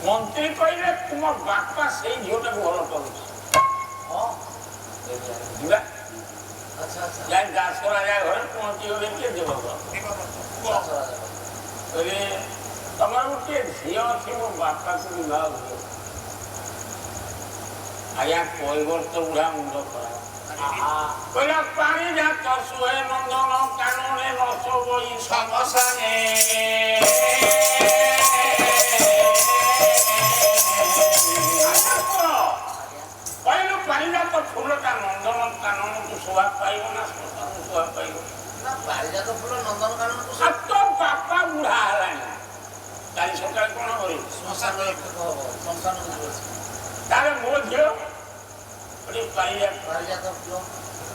[SPEAKER 1] মন্ত্রী কইলে তোমার বাপা সেই ঝিওটাকে ভালো করছে যাই দাস করা যায় ঘরে মন্ত্রী হলে কে দেব তোমার গোটে ঝিও ଅଛି ମୋ ବାପାକୁ ବିବାହ ହୁଏ ଆଜ୍ଞା କହିବର ତ ବୁଢା ମୁଣ୍ଡ ଖରାପ କହିଲା ପାଣି ଯାତ ଶୁଏ ନନ୍ଦନ କାନନେ ନ ଶୋଇ ସମସାନେ କହିଲୁ ପାରିଜାତ ଫୁଲଟା ନନ୍ଦନ କାନନକୁ ଶୋଭା ପାଇବ ନା ଶ୍ମଶାନକୁ ଶୋଭା ପାଇବ
[SPEAKER 2] ନା ପାରିଜାତ ଫୁଲ ନନ୍ଦନ କାନନକୁ
[SPEAKER 1] ତୋ ବାପା ବୁଢା ହେଲାଣି କାଲି ସକାଳେ କଣ କରିବୁ
[SPEAKER 2] ଶ୍ମଶାନକୁ
[SPEAKER 1] ତାହେଲେ ମୋ ଝିଅ
[SPEAKER 2] ପାରିଜାତ ଫୁଲ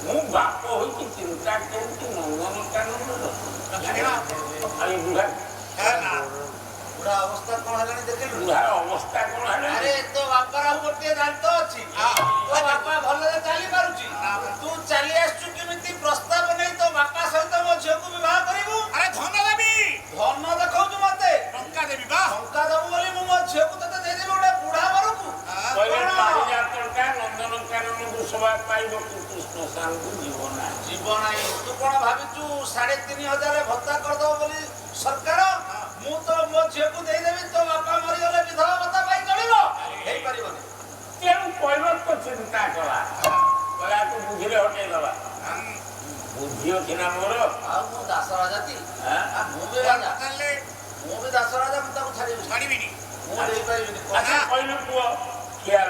[SPEAKER 1] ମୁଁ ବାପ ହୋଇକି ଚିନ୍ତା କରୁଛି ନନ୍ଦନ କାନନର ଆଉ ବୁଢା
[SPEAKER 2] ବୁଢା ଅବସ୍ଥା କଣ ହେଲାଣି ଦେଖିଲୁ
[SPEAKER 1] ବୁଢାର ଅବସ୍ଥା କଣ ହେଲାଣି
[SPEAKER 2] ଆରେ ତୋ ବାପାର ଗୋଟିଏ ଦାନ୍ତ ଅଛି ତୋ ବାପା ଭଲରେ ଚାଲି ପାରୁଛି ତୁ ଚାଲି ଆସିଛୁ କେମିତି ପ୍ରସ୍ତାବ ନେଇ ତୋ ବାପା ସହିତ ମୋ ଝିଅକୁ ବିବାହ କରିବୁ
[SPEAKER 1] ସଭା ପାଇବ କୃଷ୍ଣ ସାଙ୍କୁ ଯିବ ନାହିଁ।
[SPEAKER 2] ଯିବ ନାହିଁ। ତୁ କଣ ଭାବିଛୁ 3,500 ଭତ୍ତା କରିଦବ ବୋଲି ସରକାର? ମୁଁ ତ ମୋ ଝିଅକୁ ଦେଇଦେବି, ତୋ ବାପା ମରିଗଲେ ବିଧବା ଭତ୍ତା ପାଇ ଚଳିବ? ହେଇପାରିବନି।
[SPEAKER 1] ତେଣୁ କହିବାର ତ ଚିନ୍ତା କଲା କହିଲାକୁ ବୁଦ୍ଧିରେ ହଟେଇ ଦେବା। ବୁଦ୍ଧି ଅଛି ନା ମୋର।
[SPEAKER 2] ଆଉ ମୁଁ ଦାସ ରାଜା କି? ମୁଁ ବି ରାଜା, ମୁଁ ବି ଦାସ ରାଜା। ମୁଁ ତାକୁ ଛାଡ଼ିବିନି, ମୁଁ ଦେଇପାରିବିନି।
[SPEAKER 1] ଆଚ୍ଛା କହିଲୁ ପୁଅ ଖିଆଲ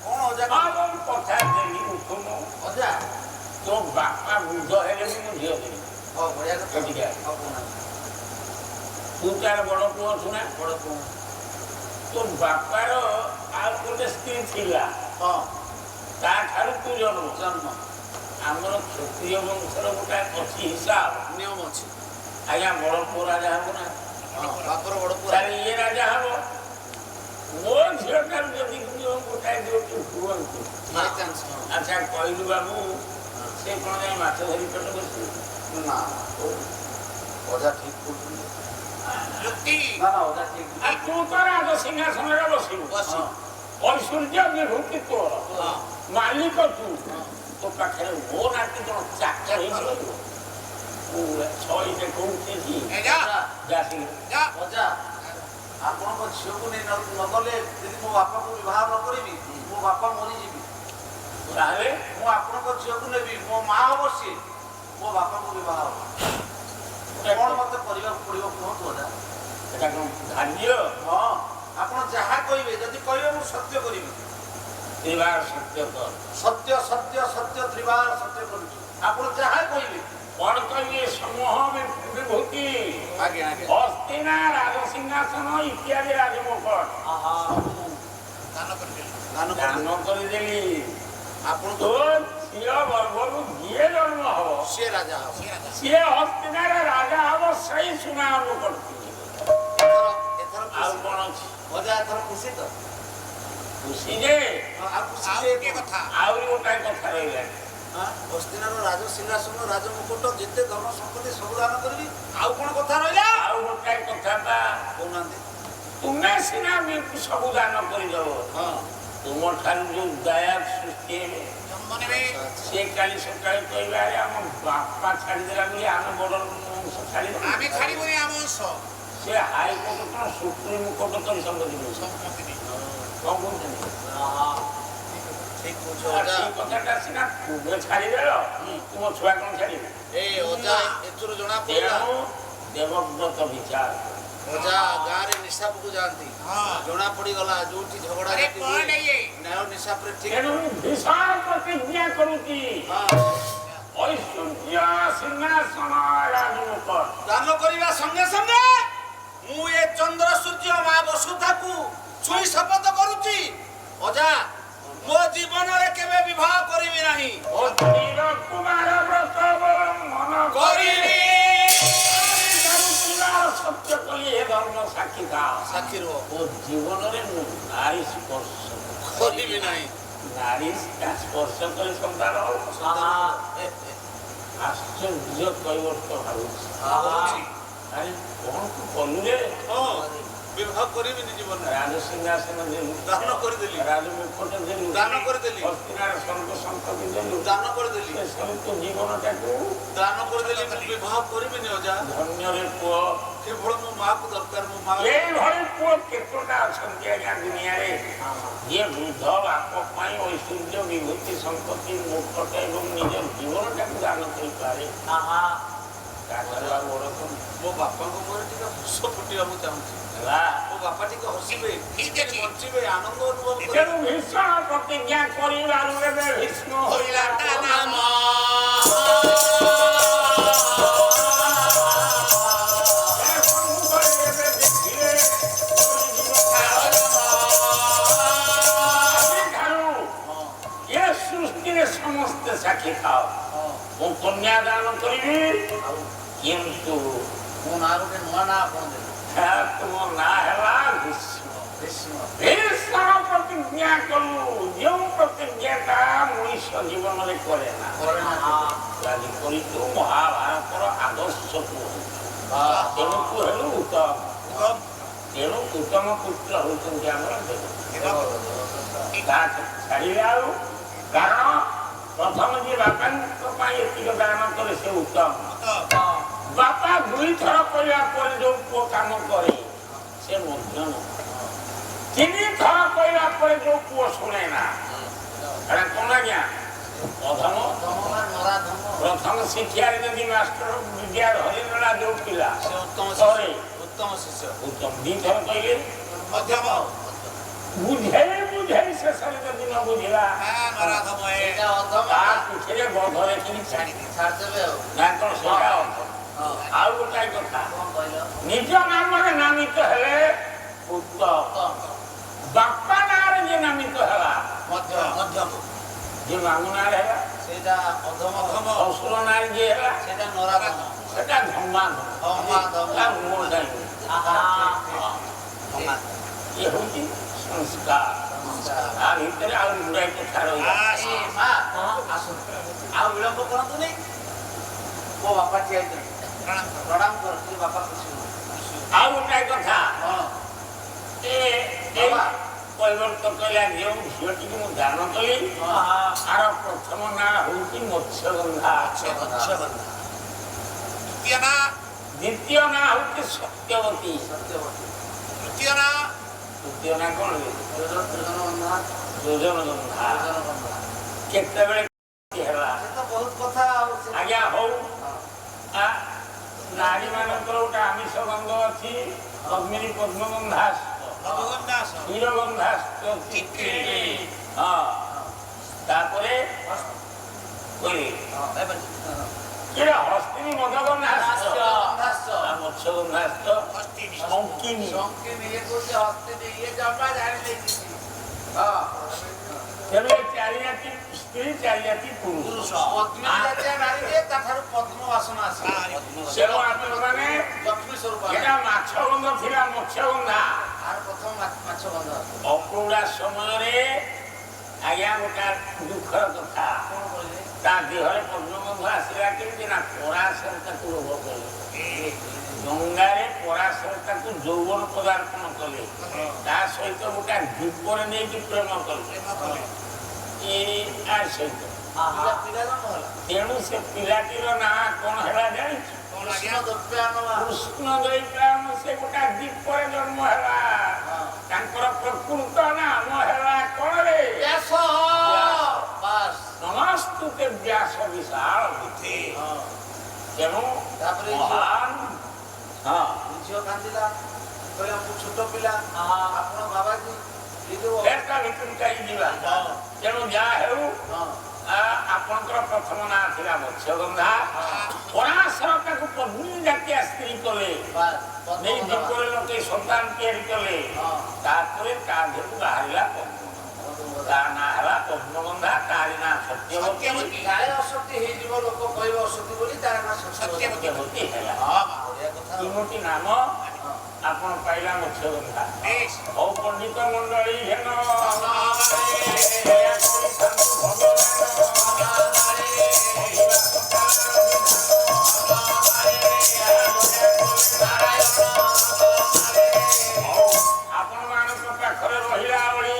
[SPEAKER 2] କଣ ଅଜା?
[SPEAKER 1] ମୁଁ କଥା ଦେଲି ଉଠୁନୁ।
[SPEAKER 2] ଅଜା
[SPEAKER 1] ତୋ ବାପା ବୃଦ୍ଧ ହେଲେ ବି ମୁଁ ଝିଅ ଦେବି।
[SPEAKER 2] ବଢିଆ କଥା।
[SPEAKER 1] ଟିକେ ତୁ ତାର ବଡ଼ ପୁଅ ଅଛୁ ନା?
[SPEAKER 2] ବଡ଼ ପୁଅ।
[SPEAKER 1] ତୋ ବାପାର ଆଉ ଗୋଟେ ସ୍ତ୍ରୀ ଥିଲା, ତା ଠାରୁ ତୁ ଜନ୍ମ। ଆମର କ୍ଷତ୍ରିୟ ବଂଶର ଗୋଟେ ଅଛି ହିସାବ,
[SPEAKER 2] ନିୟମ ଅଛି।
[SPEAKER 1] ଆଜ୍ଞା ବଡ଼ ପୁଅ ରାଜା ହବ ନା?
[SPEAKER 2] ବାପର ବଡ଼ ପୁଅ।
[SPEAKER 1] ତାହେଲେ ଇଏ ରାଜା ହବ। ମୋ ଝିଅ ଠାରୁ ଯଦି ଗୋଟାଏ ଦିଅନ୍ତୁ ହୁଅନ୍ତୁ। ଆଚ୍ଛା କହିଲୁ ବାବୁ ସେ କ'ଣ ଯାଇ ମାଛ ଧରି ପେଟ ବସିବ?
[SPEAKER 2] ନା ଅଜା ଠିକ କହୁଛନ୍ତି। ନା ଅଜା ଠିକ।
[SPEAKER 1] ଆଉ ତୁ ତ ରାଜ ସିଂହାସନରେ ବସିବୁ। ଐଶ୍ୱର୍ଯ୍ୟ ବିଭୂତି ତୋର, ମାଲିକ ତୁ। ତୋ ପାଖରେ ମୋ ନାତି କ'ଣ ଚାକର ହେଇଯିବ? ଛଇଟେ କହୁଛି
[SPEAKER 2] ଅଜା ଆପଣଙ୍କ ଝିଅକୁ ନେଇ ନଗଲେ ଯଦି ମୋ ବାପାକୁ ବିବାହ ନ କରିବି, ମୋ ବାପା ମରିଯିବି।
[SPEAKER 1] ତାହେଲେ
[SPEAKER 2] ମୁଁ ଆପଣଙ୍କ ଝିଅକୁ ନେବି, ମୋ ମା ହବ ସିଏ, ମୋ ବାପାକୁ ବିବାହ ହବ। କଣ ମତେ କରିବାକୁ ପଡିବ କୁହନ୍ତୁ ଅଜା?
[SPEAKER 1] ଏଟା କ'ଣ ଧାର୍ଯ୍ୟ?
[SPEAKER 2] ହଁ ଆପଣ ଯାହା କହିବେ, ଯଦି କହିବେ ମୁଁ ସତ୍ୟ କରିବି।
[SPEAKER 1] ତ୍ରିବାର ସତ୍ୟ କର।
[SPEAKER 2] ସତ୍ୟ ସତ୍ୟ ସତ୍ୟ ତ୍ରିବାର ସତ୍ୟ କରୁଛି। ଆପଣ ଯାହା କହିବେ।
[SPEAKER 1] କ'ଣ କହିବେ? ସମୂହ ବିଭୂତି,
[SPEAKER 2] ଆଜ୍ଞା ଆଜ୍ଞା।
[SPEAKER 1] ହସ୍ତିନା ରାଜସିଂହାସନ ଇତ୍ୟାଦି ରାଜମୁକୁଟ ଦାନ କରିଦେଲି।
[SPEAKER 2] ଆପଣ
[SPEAKER 1] ତୋ ଝିଅ ଗର୍ଭରୁ ଯିଏ ଜନ୍ମ ହବ
[SPEAKER 2] ସିଏ ରାଜା ହବ।
[SPEAKER 1] ସିଏ ହସ୍ତିନାର ରାଜା ହବ। ସେଇ ସୁନା ଅନୁକଟ
[SPEAKER 2] ଏଥର
[SPEAKER 1] ଆଉ କ'ଣ ଅଛି?
[SPEAKER 2] ଅଜା ଏଥର ଖୁସି ତ?
[SPEAKER 1] ଖୁସି ଯେ
[SPEAKER 2] ଆଉ ଖୁସି କଥା।
[SPEAKER 1] ଆହୁରି ଗୋଟାଏ କଥା ରହିଲାଣି।
[SPEAKER 2] ହସ୍ତିନାର ରାଜ ସିଂହାସନ ରାଜମୁକୁଟ ଯେତେ ଧନ ସମ୍ପତ୍ତି ସବୁ ଦାନ କରିବି। ଆଉ କ'ଣ କଥା ରହିଲା?
[SPEAKER 1] ଆଉ ଗୋଟାଏ କଥା ବା
[SPEAKER 2] କହୁନାହାନ୍ତି।
[SPEAKER 1] ତୁମେ ସିନା ବି ସବୁ ଦାନ କରିଦେବ, ତୁମ ଠାରୁ ଯୋଉ ଦୟା ସୃଷ୍ଟି ହେବେ ସେ କାଲି ସକାଳେ କହିବେ ଆରେ ଆମ ବାପା ଛାଡ଼ିଦେଲା ବୋଲି ଆମେ ବଡ଼ ଅଂଶ ଛାଡ଼ିଦେବୁ।
[SPEAKER 3] ଆମେ ଛାଡ଼ିବୁନି ଆମ ଅଂଶ।
[SPEAKER 1] ସେ ହାଇକୋର୍ଟ କ'ଣ ସୁପ୍ରିମକୋର୍ଟ କରି ସମ୍ପତ୍ତି ଦେଉଛି। କ'ଣ କହୁଛନ୍ତି?
[SPEAKER 2] ଠିକ କହୁଛ
[SPEAKER 1] ସେଇ
[SPEAKER 2] ଅଜା।
[SPEAKER 1] କଥାଟା ସିନା ତୁମେ ଛାଡ଼ିଦେଲ, ତୁମ ଛୁଆ କ'ଣ ଛାଡ଼ିବେ?
[SPEAKER 2] ଏଇ ଅଜା ଏଥିରୁ ଜଣା ପଡ଼ିଲା
[SPEAKER 1] ତେଣୁ ଦେବବ୍ରତ ବିଚାର
[SPEAKER 2] ଅଜା ଗାଁରେ ନିଶାପକୁ ଯାଆନ୍ତି। ଜଣା ପଡ଼ିଗଲା ଯୋଉଠି ଝଗଡ଼ା ନ୍ୟାୟ ନିଶାପରେ ଠିକ।
[SPEAKER 1] ତେଣୁ ଭୀଷଣ ପ୍ରତିଜ୍ଞା କରୁଛି ଐଶ୍ୱର୍ଯ୍ୟ ସିଂହାସନ ରାଜମୁକୁଟ
[SPEAKER 2] ଦାନ କରିବା ସଙ୍ଗେ ସଙ୍ଗେ ମୁଁ ଏ ଚନ୍ଦ୍ର ସୂର୍ଯ୍ୟ ମା ବସୁଧାକୁ ଛୁଇଁ ଶପଥ କରୁଛି ଅଜା ମୋ ଜୀବନରେ କେବେ ବିବାହ କରିବି ନାହିଁ।
[SPEAKER 1] କୁମାର ବ୍ରତ ମନ
[SPEAKER 2] କରିବି।
[SPEAKER 1] ସତ୍ୟ କଲି ଏ ଧର୍ମ ସାକ୍ଷୀ
[SPEAKER 2] ସାକ୍ଷୀ ରୁହ।
[SPEAKER 1] ମୋ ଜୀବନରେ ମୁଁ ନାରୀ ସ୍ପର୍ଶ
[SPEAKER 2] କରିବି ନାହିଁ।
[SPEAKER 1] ନାରୀ ସ୍ପର୍ଶ କରି ସନ୍ତାନ ଆଶ୍ଚର୍ଯ୍ୟ କୈବର୍ତ୍ତ ଭାବୁଛି। ଆରେ କ'ଣ ତୁ କଲୁ ରେ?
[SPEAKER 2] ବିବାହ କରିବିନି ଜୀବନରେ।
[SPEAKER 1] ରାଜସିଂହାସନ ଦେଲୁ,
[SPEAKER 2] ଦାନ କରିଦେଲି।
[SPEAKER 1] ରାଜମୁକୁଟ ଦେଲୁ,
[SPEAKER 2] ଦାନ କରିଦେଲି।
[SPEAKER 1] ହସ୍ତିନାର ସ୍ୱର୍ଗ ସମ୍ପତ୍ତି ଦେଲୁ,
[SPEAKER 2] ଦାନ କରିଦେଲି।
[SPEAKER 1] ଏସବୁ ତୋ ଜୀବନଟାକୁ
[SPEAKER 2] ଦାନ କରିଦେଲି। ମୁଁ ବିବାହ କରିବିନି ଅଜା।
[SPEAKER 1] ଧନ୍ୟରେ ପୁଅ।
[SPEAKER 2] କେବଳ ମୋ ମାକୁ ଦରକାର। ମୋ ମା
[SPEAKER 1] ଏଇଭଳି ପୁଅ କେତେଟା ଅଛନ୍ତି ଆଜ୍ଞା ଦୁନିଆରେ ଯିଏ ବୃଦ୍ଧ ବାପ ପାଇଁ ଐଶ୍ୱର୍ଯ୍ୟ ବିଭୂତି ସମ୍ପତ୍ତି ମୁକୁଟ ଏବଂ ନିଜ ଜୀବନଟାକୁ ଦାନ କରିପାରେ।
[SPEAKER 2] ମୋ ବାପାଙ୍କ ମୁହଁରେ ଟିକେ ହସ ଫୁଟିବା ମୁଁ ଚାହୁଁଛି। ମୋ ବାପା ଟିକେ ହସିବେ, ବଞ୍ଚିବେ, ଆନନ୍ଦ ଅନୁଭବ କରିବେ।
[SPEAKER 1] ତେଣୁ ଭୀଷଣ ପ୍ରତିଜ୍ଞା କରିବାରୁ ଏବେ ଭୀଷ୍ମ ହୋଇଲା ତା ନାମ। ସମସ୍ତେ ସାକ୍ଷୀ ଖାଅ ମୁଁ କନ୍ୟା ଦାନ କରିବି, କିନ୍ତୁ
[SPEAKER 2] ମୋ ନାଁ ଗୋଟେ ନୂଆ ନାଁ ଆପଣ ଦେବେ।
[SPEAKER 1] ତୁମ ନାଁ ହେଲା ଭୀଷ୍ମ। ଭୀଷ୍ମ ପ୍ରତିଜ୍ଞା କଲୁ, ଯେଉଁ ପ୍ରତିଜ୍ଞାଟା ମଣିଷ ଜୀବନରେ କରେ ନା ଆଜି କରିଛୁ ମହାଭାରତର ଆଦର୍ଶକୁ। ତେଣୁ ତୁ ହେଲୁ ଉତ୍ତମ, ତେଣୁ ଉତ୍ତମ ପୁତ୍ର ହେଉଛନ୍ତି ଆମର ଦେବ। ଛାଡ଼ିଲେ ଆଉ କାରଣ ପ୍ରଥମ ଯିଏ ବାପାଙ୍କ ପାଇଁ ଏତିକି ଦାନ କରେ ସେ ଉତ୍ତମ। ବାପା 2 ଥର କରିବା ପରେ ଯୋଉ ପୁଅ କାମ କରେ ସେ ମଧ୍ୟମ। 3 ଥର କରିବା ପରେ ଯୋଉ ପୁଅ ଶୁଣେ ନା ଏଟା କଣ ଆଜ୍ଞା? ଅଧମ। ପ୍ରଥମ ଶିକ୍ଷାରେ ଯଦି ମାଷ୍ଟର ବିଦ୍ୟା ଧରିନେଲା ଯୋଉ ପିଲା କରେ
[SPEAKER 2] ଉତ୍ତମ ଶିଷ୍ୟ।
[SPEAKER 1] ଉତ୍ତମ। 2 ଥର କହିଲେ
[SPEAKER 2] ମଧ୍ୟମ।
[SPEAKER 1] ବୁଝେଇ ଶେଷରେ ଯଦି ନ ବୁଝିଲା ତା ପିଠିରେ ଗଧ ଦେଖିକି
[SPEAKER 2] ଛାଡ଼ିଦେବେ ଆଉ।
[SPEAKER 1] ନା କଣ ସେଟା ଅଧମ। ଆଉ ଗୋଟାଏ କଥା ନିଜ ନାମରେ ନାମିତ ହେଲେ ଉତ୍ତମ। ବାପା ନାଁରେ ଯିଏ ନାମିତ ହେଲା
[SPEAKER 2] ମଧ୍ୟମ।
[SPEAKER 1] ଯିଏ ମାମୁ ନାଁରେ ହେଲା
[SPEAKER 2] ସେଇଟା ଅଧମ।
[SPEAKER 1] ଶ୍ୱଶୁର ନାଁରେ ଯିଏ ହେଲା
[SPEAKER 2] ସେଇଟା ନରାଧମ।
[SPEAKER 1] ସେଟା ଧମା ଇଏ ହଉଛି ସଂସ୍କାର। ତା ଭିତରେ ଆଉ ଗୁଡ଼ାଏ କଥା ରହିଲା।
[SPEAKER 2] ଆଉ ବିଳମ୍ବ କରନ୍ତୁନି। ମୋ ବାପା ଠିଆ ହେଇଛନ୍ତି ପ୍ରଣାମ କରନ୍ତୁ। ବାପା ଖୁସି
[SPEAKER 1] ଆଉ ଗୋଟାଏ କଥା ପରିବର୍ତ୍ତନ କହିଲା ଯେଉଁ ଝିଅଟିକୁ ମୁଁ ଦାନ କଲି ତାର ପ୍ରଥମ ନାଁ ହଉଛି ମତ୍ସ୍ୟଗନ୍ଧା। ଦ୍ୱିତୀୟ ନାଁ ହଉଛି ସତ୍ୟବତୀ। ତୃତୀୟ ନାଁ କଣ? ଯୋଜନଗନ୍ଧା। କେତେବେଳେ ହେଲା
[SPEAKER 2] ବହୁତ କଥା
[SPEAKER 1] ଆଜ୍ଞା ହଉ। ନାରୀ ମାନଙ୍କର ଗୋଟେ ଆମିଷ ଗନ୍ଧ ଅଛି ଅଗ୍ନି ପଦ୍ମଗନ୍ଧାସ୍ତ କ୍ଷୀରଗନ୍ଧାସ୍ତ। ହଁ ତାପରେ ହସ୍ତିନୀ ମଦଗନ୍ଧାସ୍ତ ମତ୍ସ୍ୟଗନ୍ଧାସ୍ତ ଶଙ୍କିନୀ। ତେଣୁ 4 ଜାତି ସ୍ତ୍ରୀ 4 ଜାତି ପୁରୁଷ। ତେଣୁ ଆପଣମାନେ ଏଟା ମାଛ ଗନ୍ଧ ଥିଲା ମତ୍ସ୍ୟଗନ୍ଧା। ଅପୌଡ଼ା ସମୟରେ ଆଜ୍ଞା ଗୋଟା ଦୁଃଖର କଥା ତା ଦେହରେ ପଦ୍ମଗନ୍ଧ ଆସିଲା କେମିତି ନା ପରାଶର ତାକୁ ରୋଗ କଲେ। ଗଙ୍ଗାରେ ପରାଶର ତାକୁ ଯୌବନ ପଦାର୍ପଣ କଲେ। ତା ସହିତ ଗୋଟା ଦୀପରେ ନେଇକି ପ୍ରେମ କଲେ ସହିତ। ତେଣୁ ସେ ପିଲାଟିର ନାଁ କଣ ହେଲା ଜାଣିଛୁ? କୃଷ୍ଣ ଦୈପାୟନ। ସେ ଗୋଟା ଦୀପରେ ଜନ୍ମ ହେଲା। ତାଙ୍କର ପ୍ରକୃତ ନାମ ହେଲା କଣ ରେ? ନମସ୍ତୁତେ ବ୍ୟାସ ବିଶାଳ ବୁଦ୍ଧି। ତେଣୁ ମହାନ
[SPEAKER 2] ଝିଅ କାନ୍ଦିଲା କହିଲା ମୁଁ ଛୋଟ ପିଲା ଆପଣ ବାବାଜୀ
[SPEAKER 1] ଯିବା। ତେଣୁ ଯାହା ହେଉ ଆପଣଙ୍କର ପ୍ରଥମ ନାଁ ଥିଲା ମତ୍ସ୍ୟଗନ୍ଧା। ପରାଶର ତାକୁ ପଦ୍ମିନୀ ଜାତୀୟ ସ୍ତ୍ରୀ କଲେ। ନେଇ ଦୀପରେ ଲୋକେ ସନ୍ତାନ ତିଆରି କଲେ। ତାପରେ ତା ଦେହକୁ ବାହାରିଲା ପଦ୍ମଗନ୍ଧା। ତା ନାଁ ହେଲା ପଦ୍ମଗନ୍ଧା। ତାରି ନାଁ ସତ୍ୟବତୀ।
[SPEAKER 2] ଅସତୀ ହେଇଯିବ ଲୋକ କହିବ ଅସତୀ ବୋଲି ତା ନାଁ
[SPEAKER 1] ସତ୍ୟବତୀ ହେଲା। 3ଟି ନାମ ଆପଣ ପାଇଲା ମତ୍ସ୍ୟଗନ୍ଧା। ହଉ ପଣ୍ଡିତ ମଣ୍ଡଳୀ ହେନ ଆପଣ ମାନଙ୍କ ପାଖରେ ରହିଲା ଭଳି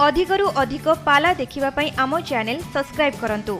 [SPEAKER 5] अधिकरू अधिक पाला देखिबा पई आमो चैनल सब्सक्राइब करंतु।